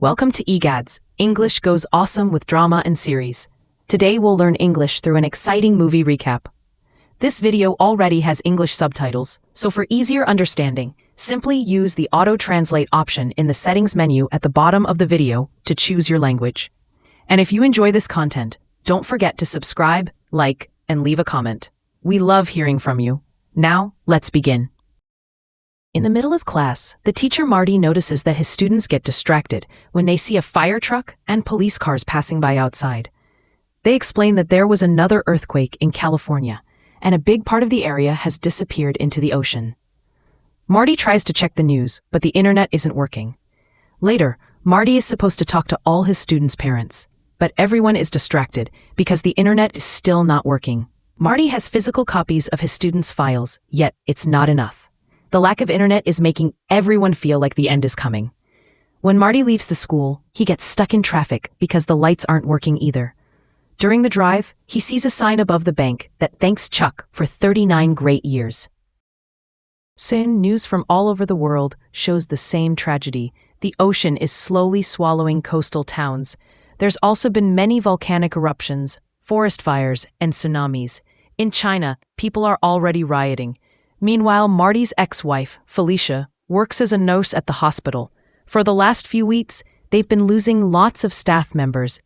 Welcome to Egads, English Goes Awesome with Drama and Series. Today we'll learn English through an exciting movie recap. This video already has English subtitles, so for easier understanding, simply use the auto-translate option in the settings menu at the bottom of the video to choose your language. And if you enjoy this content, don't forget to subscribe, like, and leave a comment. We love hearing from you. Now, let's begin. In the middle of class, the teacher Marty notices that his students get distracted when they see a fire truck and police cars passing by outside. They explain that there was another earthquake in California, and a big part of the area has disappeared into the ocean. Marty tries to check the news, but the internet isn't working. Later, Marty is supposed to talk to all his students' parents, but everyone is distracted because the internet is still not working. Marty has physical copies of his students' files, yet it's not enough. The lack of internet is making everyone feel like the end is coming. When Marty leaves the school, he gets stuck in traffic because the lights aren't working either. During the drive, he sees a sign above the bank that thanks Chuck for 39 great years. Soon, news from all over the world shows the same tragedy. The ocean is slowly swallowing coastal towns. There's also been many volcanic eruptions, forest fires, and tsunamis. In China, people are already rioting. Meanwhile, Marty's ex-wife, Felicia, works as a nurse at the hospital. For the last few weeks, they've been losing lots of staff members.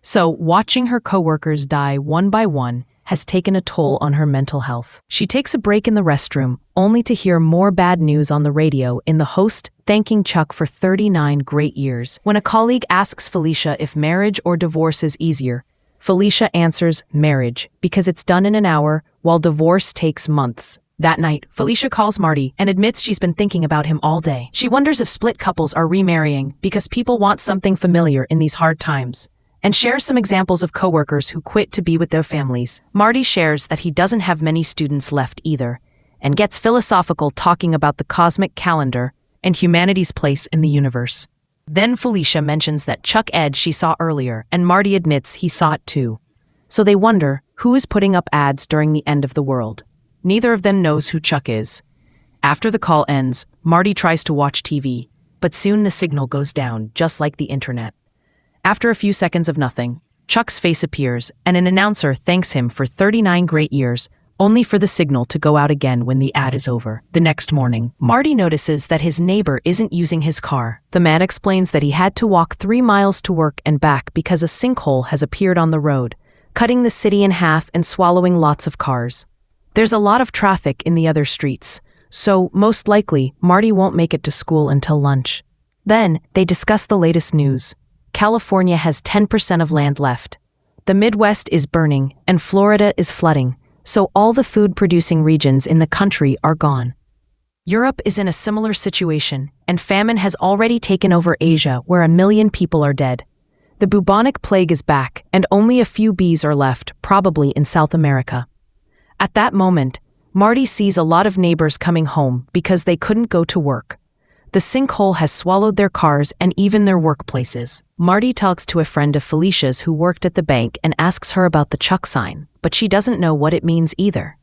So, watching her coworkers die one by one has taken a toll on her mental health. She takes a break in the restroom, only to hear more bad news on the radio in the host thanking Chuck for 39 great years. When a colleague asks Felicia if marriage or divorce is easier, Felicia answers marriage because it's done in an hour, while divorce takes months. That night, Felicia calls Marty and admits she's been thinking about him all day. She wonders if split couples are remarrying because people want something familiar in these hard times, and shares some examples of coworkers who quit to be with their families. Marty shares that he doesn't have many students left either, and gets philosophical talking about the cosmic calendar and humanity's place in the universe. Then Felicia mentions that Chuck Ed she saw earlier, and Marty admits he saw it too. So they wonder who is putting up ads during the end of the world. Neither of them knows who Chuck is. After the call ends, Marty tries to watch TV, but soon the signal goes down, just like the internet. After a few seconds of nothing, Chuck's face appears, and an announcer thanks him for 39 great years, only for the signal to go out again when the ad is over. The next morning, Marty notices that his neighbor isn't using his car. The man explains that he had to walk 3 miles to work and back because a sinkhole has appeared on the road, cutting the city in half and swallowing lots of cars. There's a lot of traffic in the other streets, so most likely Marty won't make it to school until lunch. Then, they discuss the latest news. California has 10% of land left. The Midwest is burning, and Florida is flooding, so all the food-producing regions in the country are gone. Europe is in a similar situation, and famine has already taken over Asia, where 1 million people are dead. The bubonic plague is back, and only a few bees are left, probably in South America. At that moment, Marty sees a lot of neighbors coming home because they couldn't go to work. The sinkhole has swallowed their cars and even their workplaces. Marty talks to a friend of Felicia's who worked at the bank and asks her about the Chuck sign, but she doesn't know what it means either.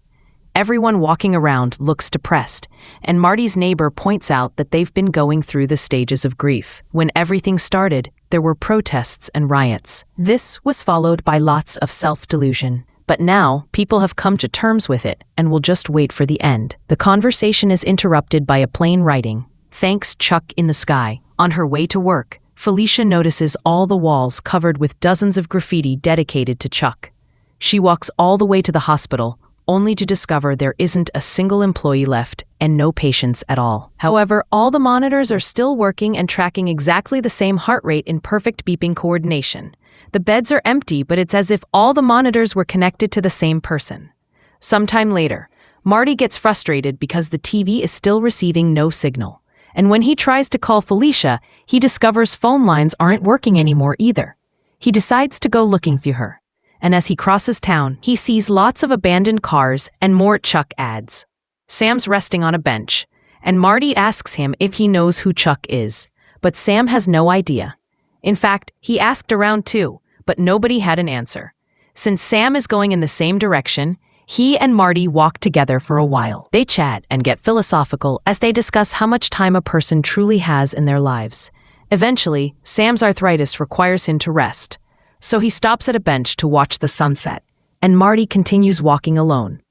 Everyone walking around looks depressed, and Marty's neighbor points out that they've been going through the stages of grief. When everything started, there were protests and riots. This was followed by lots of self-delusion. But now, people have come to terms with it and will just wait for the end. The conversation is interrupted by a plane writing, "Thanks Chuck in the sky." On her way to work, Felicia notices all the walls covered with dozens of graffiti dedicated to Chuck. She walks all the way to the hospital, only to discover there isn't a single employee left and no patients at all. However, all the monitors are still working and tracking exactly the same heart rate in perfect beeping coordination. The beds are empty, but it's as if all the monitors were connected to the same person. Sometime later, Marty gets frustrated because the TV is still receiving no signal. And when he tries to call Felicia, he discovers phone lines aren't working anymore either. He decides to go looking through her. And as he crosses town, he sees lots of abandoned cars and more Chuck ads. Sam's resting on a bench, and Marty asks him if he knows who Chuck is. But Sam has no idea. In fact, he asked around too, but nobody had an answer. Since Sam is going in the same direction, he and Marty walk together for a while. They chat and get philosophical as they discuss how much time a person truly has in their lives. Eventually, Sam's arthritis requires him to rest, so he stops at a bench to watch the sunset, and Marty continues walking alone.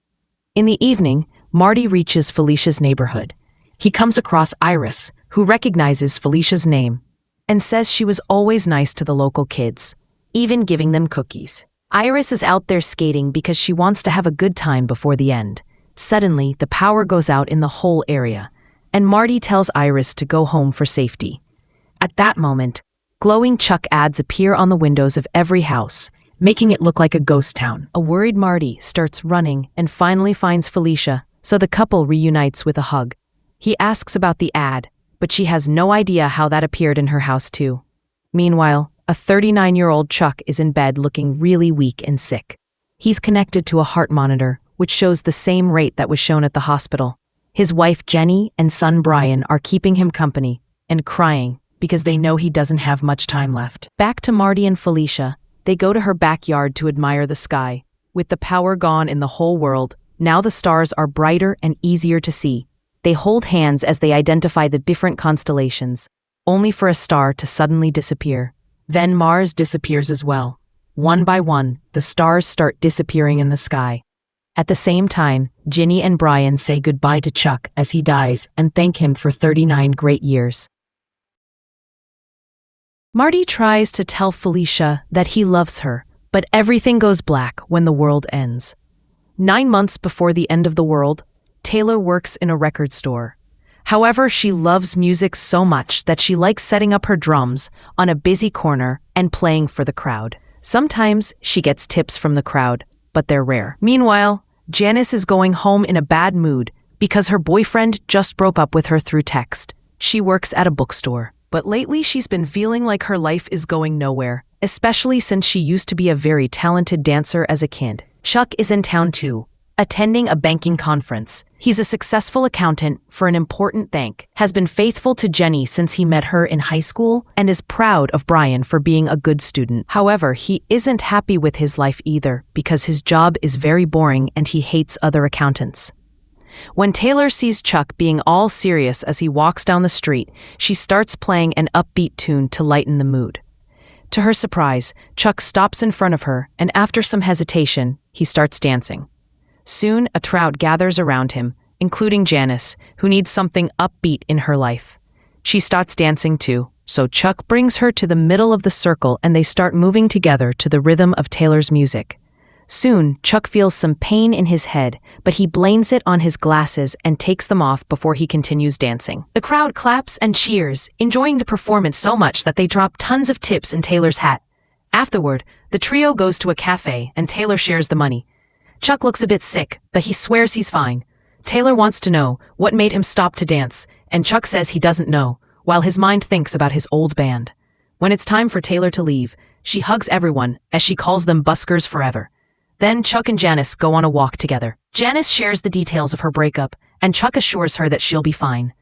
In the evening, Marty reaches Felicia's neighborhood. He comes across Iris, who recognizes Felicia's name, and says she was always nice to the local kids, even giving them cookies. Iris is out there skating because she wants to have a good time before the end. Suddenly, the power goes out in the whole area, and Marty tells Iris to go home for safety. At that moment, glowing Chuck ads appear on the windows of every house, making it look like a ghost town. A worried Marty starts running and finally finds Felicia, so the couple reunites with a hug. He asks about the ad, but she has no idea how that appeared in her house too. Meanwhile, a 39-year-old Chuck is in bed looking really weak and sick. He's connected to a heart monitor, which shows the same rate that was shown at the hospital. His wife Jenny and son Brian are keeping him company and crying because they know he doesn't have much time left. Back to Marty and Felicia, they go to her backyard to admire the sky. With the power gone in the whole world, now the stars are brighter and easier to see. They hold hands as they identify the different constellations, only for a star to suddenly disappear. Then Mars disappears as well. One by one, the stars start disappearing in the sky. At the same time, Ginny and Brian say goodbye to Chuck as he dies and thank him for 39 great years. Marty tries to tell Felicia that he loves her, but everything goes black when the world ends. 9 months before the end of the world, Taylor works in a record store. However, she loves music so much that she likes setting up her drums on a busy corner and playing for the crowd. Sometimes she gets tips from the crowd, but they're rare. Meanwhile, Janice is going home in a bad mood because her boyfriend just broke up with her through text. She works at a bookstore, but lately she's been feeling like her life is going nowhere, especially since she used to be a very talented dancer as a kid. Chuck is in town too, attending a banking conference. He's a successful accountant for an important bank, has been faithful to Jenny since he met her in high school, and is proud of Brian for being a good student. However, he isn't happy with his life either because his job is very boring and he hates other accountants. When Taylor sees Chuck being all serious as he walks down the street, she starts playing an upbeat tune to lighten the mood. To her surprise, Chuck stops in front of her, and after some hesitation, he starts dancing. Soon, a crowd gathers around him, including Janice, who needs something upbeat in her life. She starts dancing too, so Chuck brings her to the middle of the circle and they start moving together to the rhythm of Taylor's music. Soon, Chuck feels some pain in his head, but he blames it on his glasses and takes them off before he continues dancing. The crowd claps and cheers, enjoying the performance so much that they drop tons of tips in Taylor's hat. Afterward, the trio goes to a cafe and Taylor shares the money. Chuck looks a bit sick, but he swears he's fine. Taylor wants to know what made him stop to dance, and Chuck says he doesn't know, while his mind thinks about his old band. When it's time for Taylor to leave, she hugs everyone as she calls them buskers forever. Then Chuck and Janice go on a walk together. Janice shares the details of her breakup, and Chuck assures her that she'll be fine.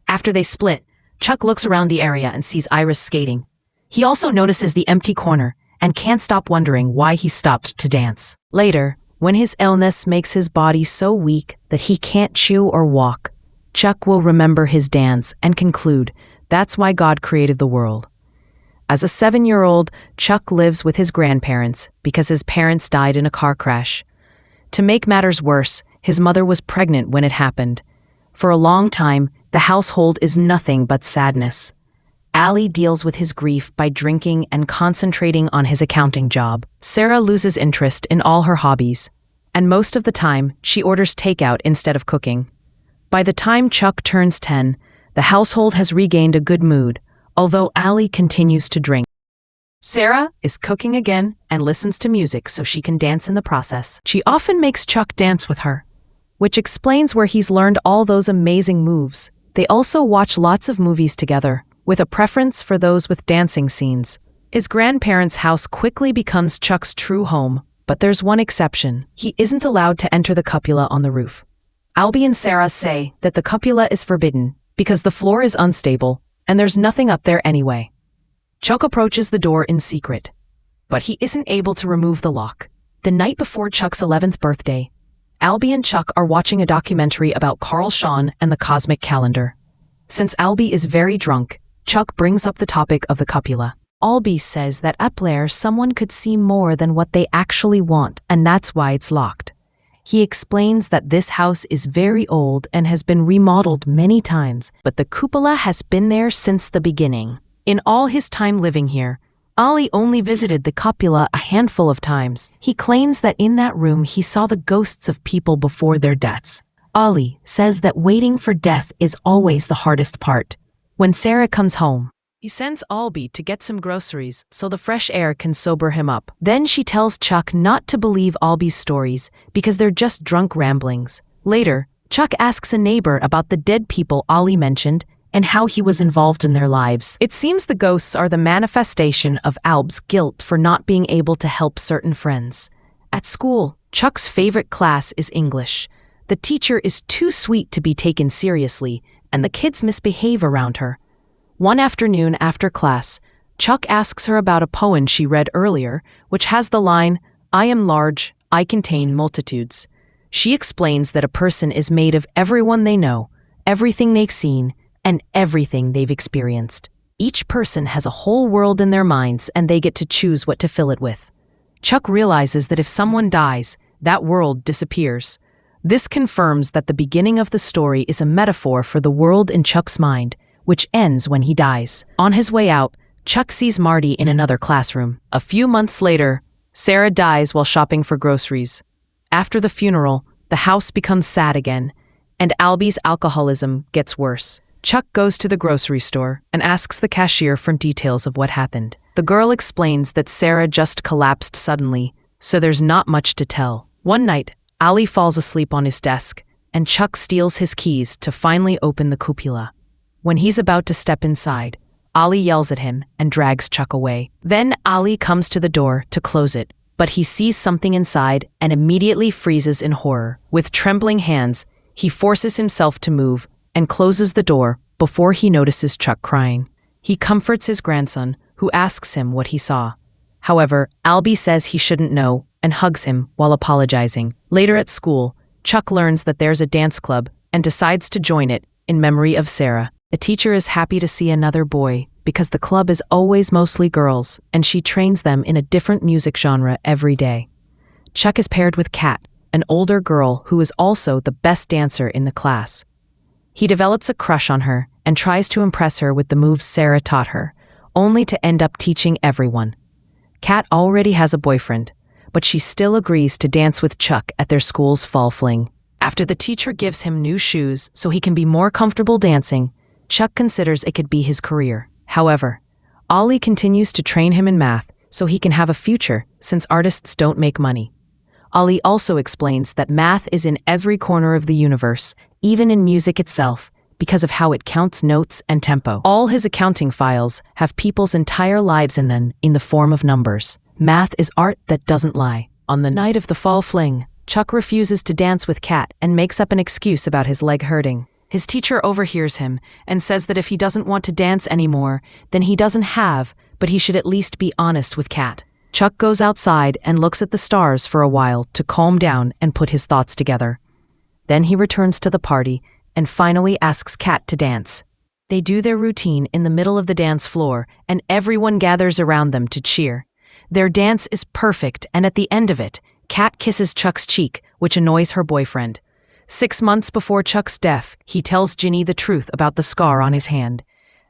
After they split, Chuck looks around the area and sees Iris skating. He also notices the empty corner and can't stop wondering why he stopped to dance. Later, when his illness makes his body so weak that he can't chew or walk, Chuck will remember his dance and conclude that's why God created the world. As a 7-year-old, Chuck lives with his grandparents because his parents died in a car crash. To make matters worse, his mother was pregnant when it happened. For a long time, the household is nothing but sadness. Ali deals with his grief by drinking and concentrating on his accounting job. Sarah loses interest in all her hobbies, and most of the time, she orders takeout instead of cooking. By the time Chuck turns 10, the household has regained a good mood, although Ali continues to drink. Sarah is cooking again and listens to music so she can dance in the process. She often makes Chuck dance with her, which explains where he's learned all those amazing moves. They also watch lots of movies together, with a preference for those with dancing scenes. His grandparents' house quickly becomes Chuck's true home, but there's one exception. He isn't allowed to enter the cupola on the roof. Albie and Sarah say that the cupola is forbidden because the floor is unstable and there's nothing up there anyway. Chuck approaches the door in secret, but he isn't able to remove the lock. The night before Chuck's 11th birthday, Albie and Chuck are watching a documentary about Carl Shawn and the cosmic calendar. Since Albie is very drunk, Chuck brings up the topic of the copula. Albie says that up there someone could see more than what they actually want, and that's why it's locked. He explains that this house is very old and has been remodeled many times, but the cupola has been there since the beginning. In all his time living here, Ollie only visited the copula a handful of times. He claims that in that room he saw the ghosts of people before their deaths. Ollie says that waiting for death is always the hardest part. When Sarah comes home, he sends Albie to get some groceries so the fresh air can sober him up. Then she tells Chuck not to believe Albie's stories because they're just drunk ramblings. Later, Chuck asks a neighbor about the dead people Ollie mentioned and how he was involved in their lives. It seems the ghosts are the manifestation of Alb's guilt for not being able to help certain friends. At school, Chuck's favorite class is English. The teacher is too sweet to be taken seriously, and the kids misbehave around her. One afternoon after class, Chuck asks her about a poem she read earlier, which has the line, "I am large, I contain multitudes." She explains that a person is made of everyone they know, everything they've seen, and everything they've experienced. Each person has a whole world in their minds, and they get to choose what to fill it with. Chuck realizes that if someone dies, that world disappears. This confirms that the beginning of the story is a metaphor for the world in Chuck's mind, which ends when he dies. On his way out, Chuck sees Marty in another classroom. A few months later, Sarah dies while shopping for groceries. After the funeral, the house becomes sad again, and Albie's alcoholism gets worse. Chuck goes to the grocery store and asks the cashier for details of what happened. The girl explains that Sarah just collapsed suddenly, so there's not much to tell. One night, Ollie falls asleep on his desk, and Chuck steals his keys to finally open the cupola. When he's about to step inside, Ollie yells at him and drags Chuck away. Then Ollie comes to the door to close it, but he sees something inside and immediately freezes in horror. With trembling hands, he forces himself to move and closes the door before he notices Chuck crying. He comforts his grandson, who asks him what he saw. However, Albie says he shouldn't know and hugs him while apologizing. Later at school, Chuck learns that there's a dance club and decides to join it in memory of Sarah. A teacher is happy to see another boy because the club is always mostly girls, and she trains them in a different music genre every day. Chuck is paired with Kat, an older girl who is also the best dancer in the class. He develops a crush on her and tries to impress her with the moves Sarah taught her, only to end up teaching everyone. Kat already has a boyfriend, but she still agrees to dance with Chuck at their school's fall fling. After the teacher gives him new shoes so he can be more comfortable dancing, Chuck considers it could be his career. However, Ollie continues to train him in math so he can have a future since artists don't make money. Ollie also explains that math is in every corner of the universe, even in music itself, because of how it counts notes and tempo. All his accounting files have people's entire lives in them in the form of numbers. Math is art that doesn't lie. On the night of the fall fling, Chuck refuses to dance with Kat and makes up an excuse about his leg hurting. His teacher overhears him and says that if he doesn't want to dance anymore, then he doesn't have, but he should at least be honest with Kat. Chuck goes outside and looks at the stars for a while to calm down and put his thoughts together. Then he returns to the party and finally asks Kat to dance. They do their routine in the middle of the dance floor, and everyone gathers around them to cheer. Their dance is perfect, and at the end of it, Kat kisses Chuck's cheek, which annoys her boyfriend. 6 months before Chuck's death, he tells Ginny the truth about the scar on his hand.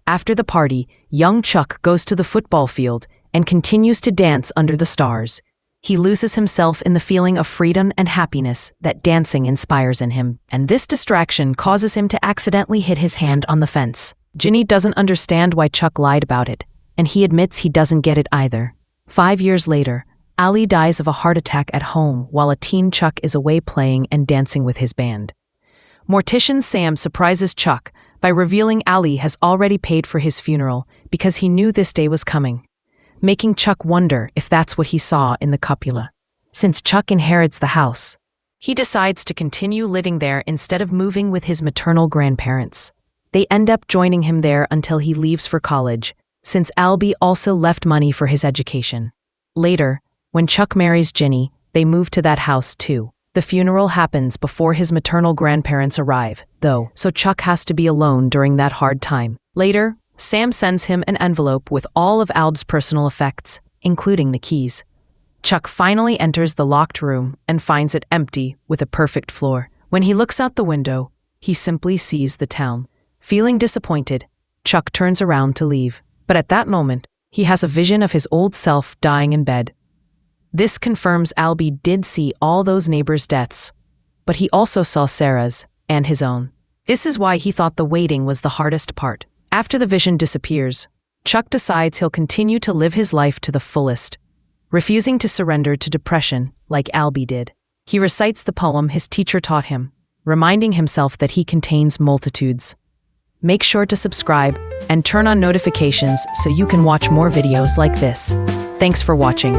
After the party, young Chuck goes to the football field and continues to dance under the stars. He loses himself in the feeling of freedom and happiness that dancing inspires in him, and this distraction causes him to accidentally hit his hand on the fence. Ginny doesn't understand why Chuck lied about it, and he admits he doesn't get it either. 5 years later, Ollie dies of a heart attack at home while a teen Chuck is away playing and dancing with his band. Mortician Sam surprises Chuck by revealing Ollie has already paid for his funeral because he knew this day was coming, making Chuck wonder if that's what he saw in the copula. Since Chuck inherits the house, he decides to continue living there instead of moving with his maternal grandparents. They end up joining him there until he leaves for college, since Albie also left money for his education. Later, when Chuck marries Ginny, they move to that house too. The funeral happens before his maternal grandparents arrive, though, so Chuck has to be alone during that hard time. Later, Sam sends him an envelope with all of Alb's personal effects, including the keys. Chuck finally enters the locked room and finds it empty with a perfect floor. When he looks out the window, he simply sees the town. Feeling disappointed, Chuck turns around to leave. But at that moment, he has a vision of his old self dying in bed. This confirms Albie did see all those neighbors' deaths, but he also saw Sarah's and his own. This is why he thought the waiting was the hardest part. After the vision disappears, Chuck decides he'll continue to live his life to the fullest, refusing to surrender to depression like Albie did. He recites the poem his teacher taught him, reminding himself that he contains multitudes. Make sure to subscribe and turn on notifications so you can watch more videos like this. Thanks for watching.